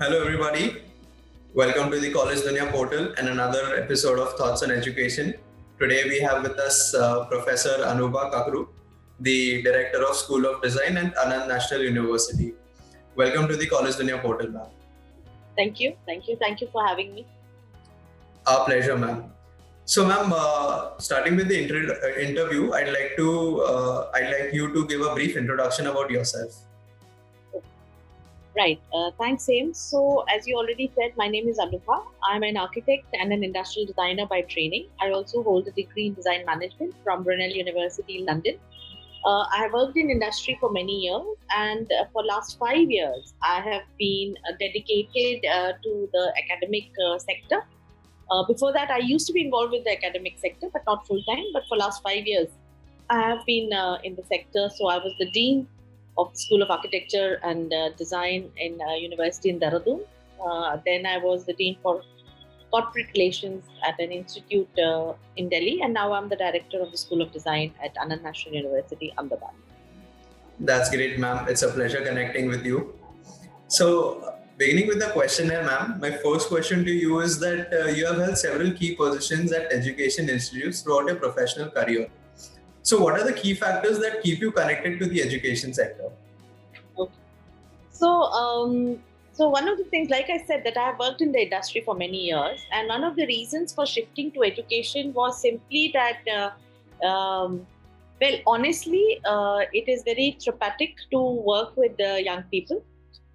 Hello, everybody. Welcome to the Collegedunia portal and another episode of Thoughts on Education. Today, we have with us Professor Anubha Kakroo, the Director of School of Design at Anant National University. Welcome to the Collegedunia portal, ma'am. Thank you for having me. Our pleasure, ma'am. So, ma'am, starting with the interview, I'd like you to give a brief introduction about yourself. Right. Thanks, Sam. So, as you already said, my name is Anubha. I'm an architect and an industrial designer by training. I also hold a degree in design management from Brunel University, London. I have worked in industry for many years, and for last 5 years, I have been dedicated to the academic sector. Before that, I used to be involved with the academic sector, but not full time. But for last 5 years, I have been in the sector. So I was the dean of the School of Architecture and Design in University in Dehradun. Then I was the dean for corporate relations at an institute in Delhi, and now I'm the director of the School of Design at Anant National University, Ahmedabad. That's great, ma'am. It's a pleasure connecting with you. So, beginning with the questionnaire, ma'am, my first question to you is that you have held several key positions at education institutes throughout your professional career. So, what are the key factors that keep you connected to the education sector? Okay. So one of the things, like I said, that I have worked in the industry for many years, and one of the reasons for shifting to education was simply that, honestly, it is very therapeutic to work with the young people,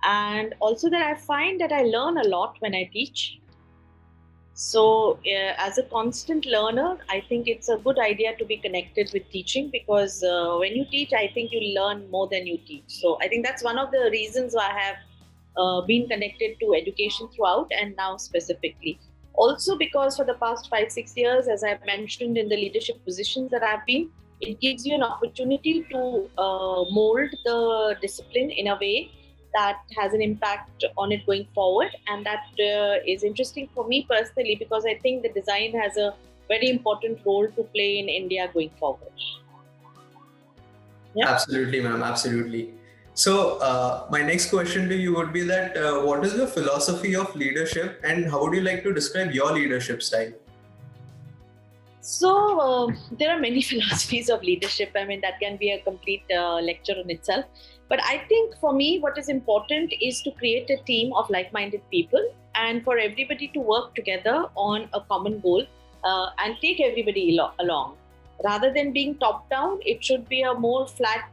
and also that I find that I learn a lot when I teach. So, as a constant learner, I think it's a good idea to be connected with teaching because when you teach, I think you learn more than you teach. So, I think that's one of the reasons why I have been connected to education throughout and now specifically. Also, because for the past 5-6 years, as I've mentioned in the leadership positions that I've been, it gives you an opportunity to mold the discipline in a way that has an impact on it going forward, and that is interesting for me personally because I think the design has a very important role to play in India going forward. Yeah? Absolutely, ma'am. Absolutely. So, my next question to you would be that what is your philosophy of leadership and how would you like to describe your leadership style? So, there are many philosophies of leadership. I mean, that can be a complete lecture in itself. But I think for me, what is important is to create a team of like-minded people and for everybody to work together on a common goal and take everybody along. Rather than being top-down, it should be a more flat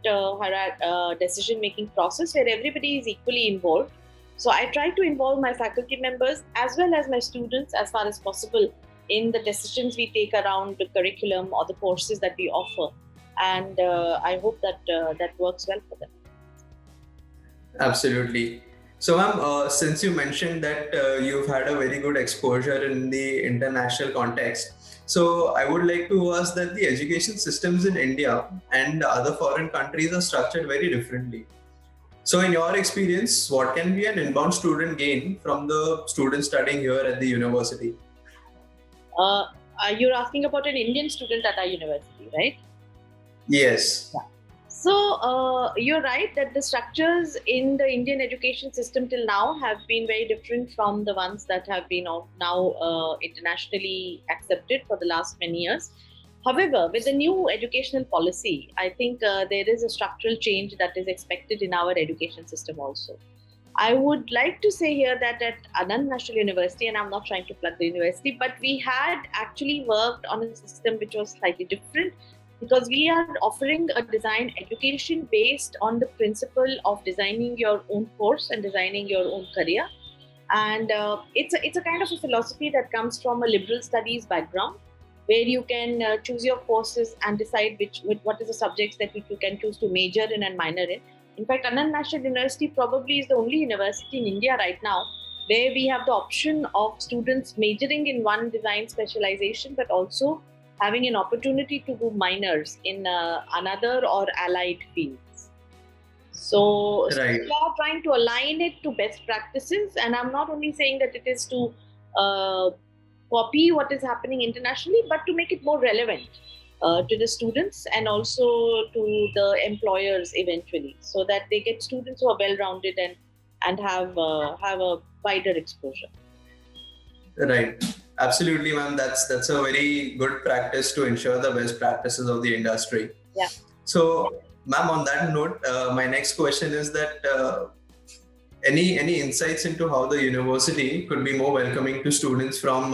decision-making process where everybody is equally involved. So I try to involve my faculty members as well as my students as far as possible in the decisions we take around the curriculum or the courses that we offer. And I hope that that works well for them. Absolutely. So, ma'am, since you mentioned that you've had a very good exposure in the international context, so I would like to ask that the education systems in India and other foreign countries are structured very differently. So, in your experience, what can be an inbound student gain from the students studying here at the university? You're asking about an Indian student at our university, right? Yes. Yeah. So you're right that the structures in the Indian education system till now have been very different from the ones that have been now internationally accepted for the last many years. However, with the new educational policy, I think there is a structural change that is expected in our education system also. I would like to say here that at Anant National University, and I'm not trying to plug the university, but we had actually worked on a system which was slightly different because we are offering a design education based on the principle of designing your own course and designing your own career. And it's a kind of a philosophy that comes from a liberal studies background where you can choose your courses and decide what is the subjects that you can choose to major in and minor in. In fact, Anant National University probably is the only university in India right now where we have the option of students majoring in one design specialization, but also having an opportunity to do minors in another or allied fields. So Right. we are trying to align it to best practices. And I'm not only saying that it is to copy what is happening internationally, but to make it more relevant to the students and also to the employers eventually, so that they get students who are well-rounded and have a wider exposure. Right. Absolutely, ma'am. That's a very good practice to ensure the best practices of the industry. Yeah. So, ma'am, on that note, my next question is that any insights into how the university could be more welcoming to students from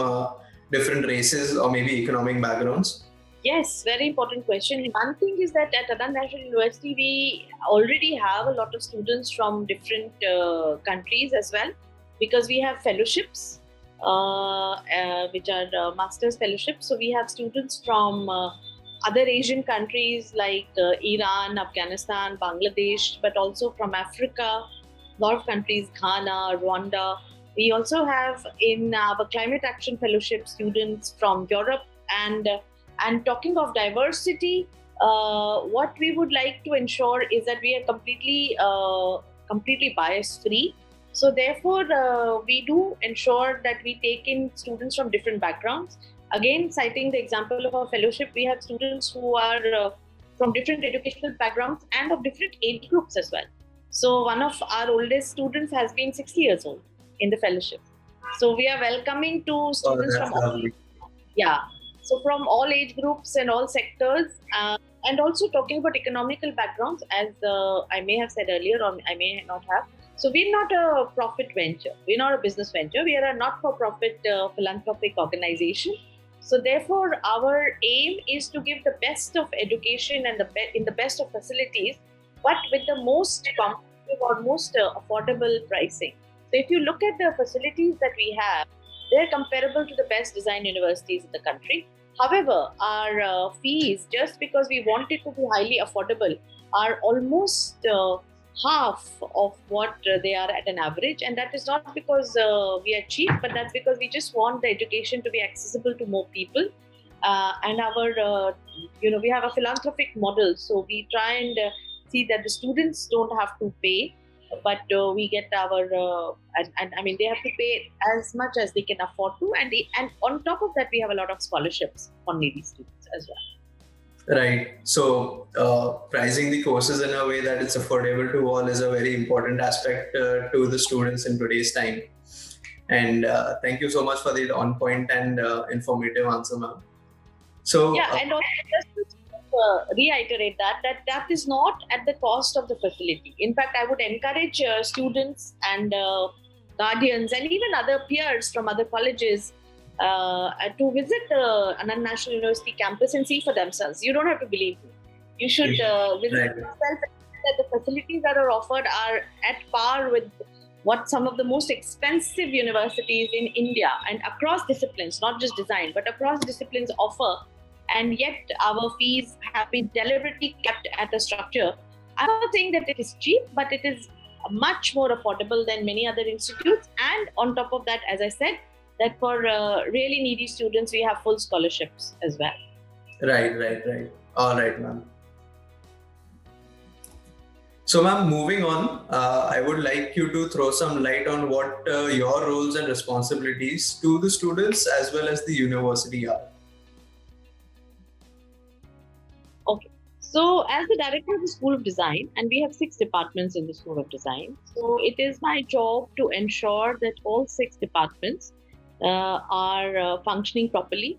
different races or maybe economic backgrounds? Yes, very important question. One thing is that at Anant National University, we already have a lot of students from different countries as well, because we have fellowships, which are master's fellowships. So we have students from other Asian countries like Iran, Afghanistan, Bangladesh, but also from Africa, a lot of countries, Ghana, Rwanda. We also have in our climate action fellowship students from Europe and talking of diversity, what we would like to ensure is that we are completely bias free. So therefore, we do ensure that we take in students from different backgrounds. Again, citing the example of our fellowship, we have students who are from different educational backgrounds and of different age groups as well. So one of our oldest students has been 60 years old in the fellowship. So we are welcoming to Oh, students that's from lovely. yeah. So from all age groups and all sectors, and also talking about economical backgrounds, as I may have said earlier, or I may not have. So we're not a profit venture. We're not a business venture. We are a not-for-profit philanthropic organization. So therefore, our aim is to give the best of education and in the best of facilities, but with the most competitive or most affordable pricing. So if you look at the facilities that we have, they're comparable to the best design universities in the country. However, our fees, just because we want it to be highly affordable, are almost half of what they are at an average. And that is not because we are cheap, but that's because we just want the education to be accessible to more people. And we have a philanthropic model. So we try and see that the students don't have to pay, but we get and I mean, they have to pay as much as they can afford to, and on top of that, we have a lot of scholarships for needy students as well. Right. So, pricing the courses in a way that it's affordable to all is a very important aspect to the students in today's time. And thank you so much for the on point and informative answer, ma'am. So, Yeah, and also just to reiterate that is not at the cost of the facility. In fact, I would encourage students and guardians and even other peers from other colleges to visit the Anant National University campus and see for themselves. You don't have to believe me. You should visit Right. yourself, and see that the facilities that are offered are at par with what some of the most expensive universities in India and across disciplines, not just design, but across disciplines offer. And yet our fees have been deliberately kept at a structure. I'm not saying that it is cheap, but it is much more affordable than many other institutes. And on top of that, as I said, that for really needy students, we have full scholarships as well. Right. All right, ma'am. So, ma'am, moving on, I would like you to throw some light on what your roles and responsibilities to the students as well as the university are. Okay. So, as the director of the School of Design, and we have 6 departments in the School of Design, so it is my job to ensure that all 6 departments are functioning properly.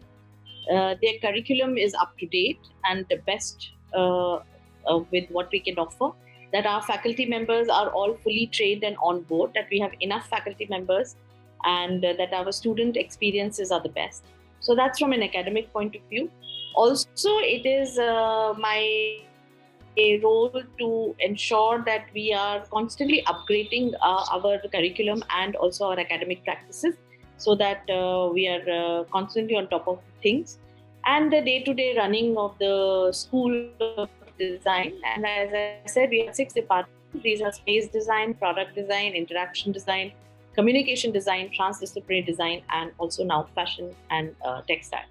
Their curriculum is up to date and the best with what we can offer. That our faculty members are all fully trained and on board, that we have enough faculty members, and that our student experiences are the best. So that's from an academic point of view. Also, it is my role to ensure that we are constantly upgrading our curriculum and also our academic practices, so that we are constantly on top of things. And the day-to-day running of the School of Design. And as I said, we have 6 departments. These are space design, product design, interaction design, communication design, transdisciplinary design, and also now fashion and textile.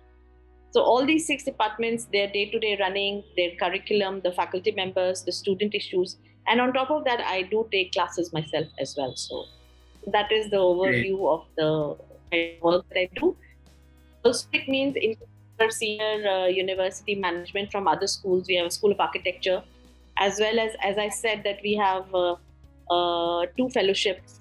So all these 6 departments, their day-to-day running, their curriculum, the faculty members, the student issues, and on top of that, I do take classes myself as well. So that is the overview of the work that I do. Also, it means senior university management from other schools. We have a School of Architecture, as well as I said, that we have 2 fellowships.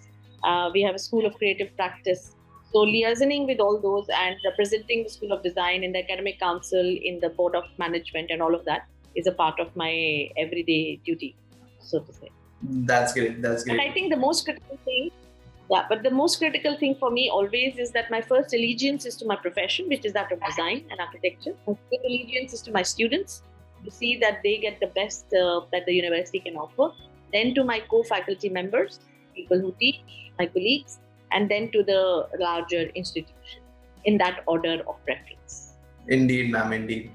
We have a School of Creative Practice. So liaisoning with all those and representing the School of Design in the Academic Council, in the Board of Management, and all of that is a part of my everyday duty, so to say. That's great. That's And I great. think the most critical thing, yeah, but the most critical thing for me always is that my first allegiance is to my profession, which is that of design and architecture. My second allegiance is to my students, to see that they get the best that the university can offer. Then to my co-faculty members, people who teach, my colleagues, and then to the larger institution, in that order of preference. Indeed, ma'am. Indeed.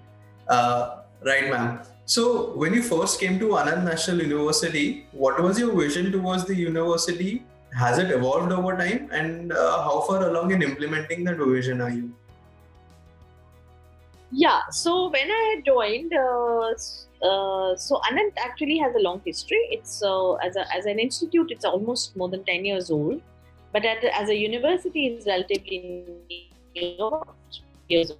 Right, ma'am. So, when you first came to Anand National University, what was your vision towards the university? Has it evolved over time? And how far along in implementing that vision are you? Yeah, so when I had joined, so Anant actually has a long history. It's as an institute, it's almost more than 10 years old, but as a university, it's relatively new, years old.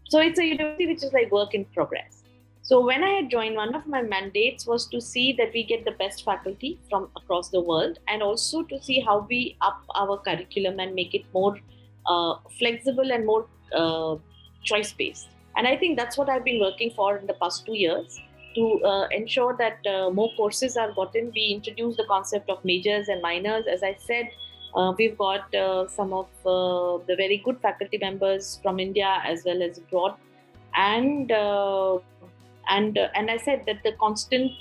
So it's a university which is like work in progress. So when I had joined, one of my mandates was to see that we get the best faculty from across the world, and also to see how we up our curriculum and make it more flexible and more choice based. And I think that's what I've been working for in the past 2 years, to ensure that more courses are gotten. We introduced the concept of majors and minors. As I said, we've got some of the very good faculty members from India as well as abroad, and and I said that the constant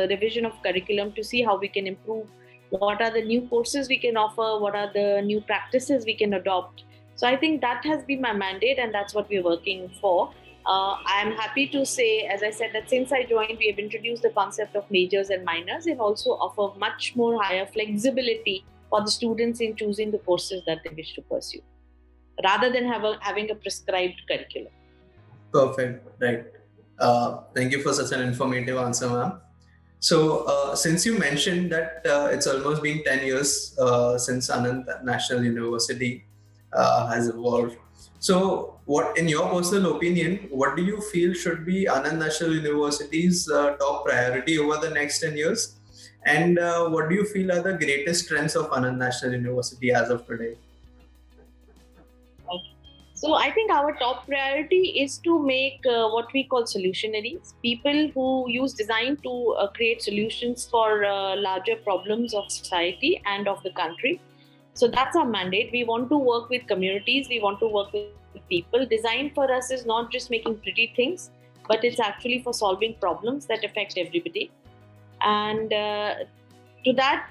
revision of curriculum to see how we can improve. What are the new courses we can offer? What are the new practices we can adopt? So I think that has been my mandate, and that's what we're working for. I'm happy to say, as I said, that since I joined, we have introduced the concept of majors and minors, and also offer much more higher flexibility for the students in choosing the courses that they wish to pursue, rather than having a prescribed curriculum. Perfect. Right. Thank you for such an informative answer, ma'am. So, since you mentioned that it's almost been 10 years since Anand National University has evolved. So, what, in your personal opinion, what do you feel should be Anand National University's top priority over the next 10 years? And what do you feel are the greatest strengths of Anand National University as of today? So I think our top priority is to make what we call solutionaries, people who use design to create solutions for larger problems of society and of the country. So that's our mandate. We want to work with communities. We want to work with people. Design for us is not just making pretty things, but it's actually for solving problems that affect everybody. And to that,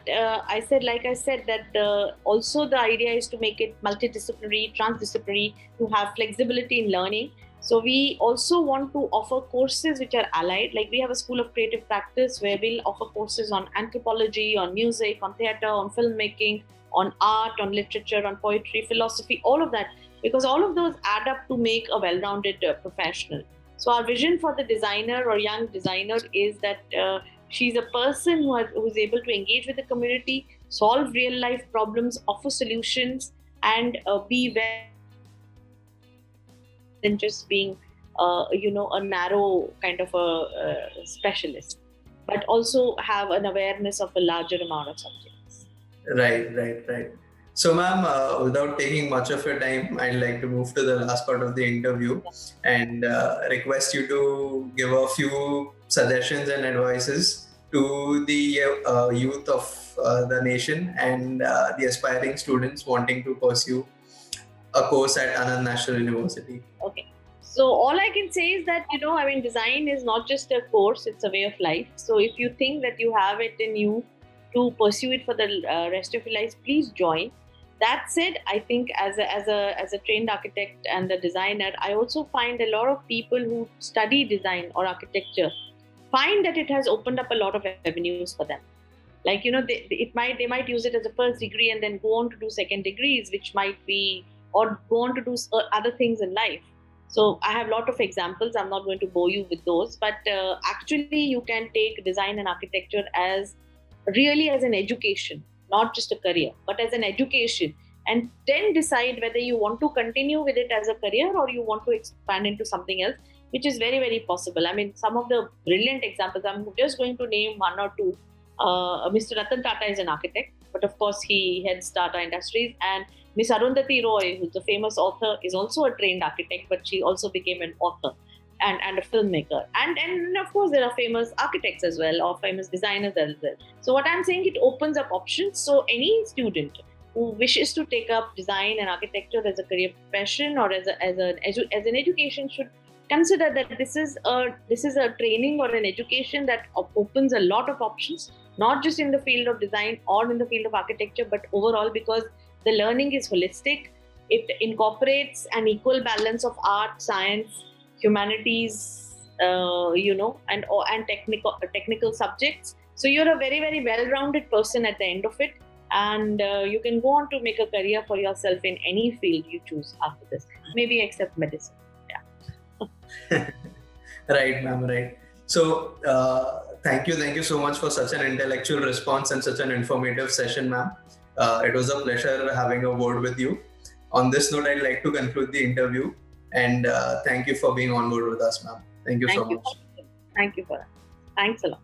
like I said, that also the idea is to make it multidisciplinary, transdisciplinary, to have flexibility in learning. So we also want to offer courses which are allied. Like we have a School of Creative Practice where we'll offer courses on anthropology, on music, on theatre, on filmmaking, on art, on literature, on poetry, philosophy, all of that, because all of those add up to make a well-rounded professional. So our vision for the designer or young designer is that she's a person who's able to engage with the community, solve real life problems, offer solutions, and be well than just being, a narrow kind of a specialist, but also have an awareness of a larger amount of subjects. Right. So, ma'am, without taking much of your time, I'd like to move to the last part of the interview and request you to give a few suggestions and advices to the youth of the nation and the aspiring students wanting to pursue a course at Anand National University. Okay. So all I can say is that, design is not just a course, it's a way of life. So if you think that you have it in you to pursue it for the rest of your life, please join. That said, I think as a trained architect and a designer, I also find a lot of people who study design or architecture find that it has opened up a lot of avenues for them. Like, they might use it as a first degree and then go on to do second degrees, which might be, or go on to do other things in life. So I have a lot of examples. I'm not going to bore you with those, but actually you can take design and architecture as really as an education, not just a career, but as an education, and then decide whether you want to continue with it as a career or you want to expand into something else, which is very, very possible. I mean, some of the brilliant examples, I'm just going to name one or two. Mr. Ratan Tata is an architect, but of course he heads Tata Industries. And Miss Arundhati Roy, who's a famous author, is also a trained architect, but she also became an author and a filmmaker. And of course there are famous architects as well, or famous designers as well. So what I'm saying, it opens up options. So any student who wishes to take up design and architecture as a career profession or as an education should consider that this is a training or an education that opens a lot of options, not just in the field of design or in the field of architecture, but overall, because the learning is holistic. It incorporates an equal balance of art, science, humanities, and technical subjects. So you're a very, very well-rounded person at the end of it, and you can go on to make a career for yourself in any field you choose after this, maybe except medicine. Right, ma'am, right. So, thank you so much for such an intellectual response and such an informative session, ma'am. It was a pleasure having a word with you. On this note, I'd like to conclude the interview, and thank you for being on board with us, ma'am. Thank you so much. Thank you for that. Thanks a lot.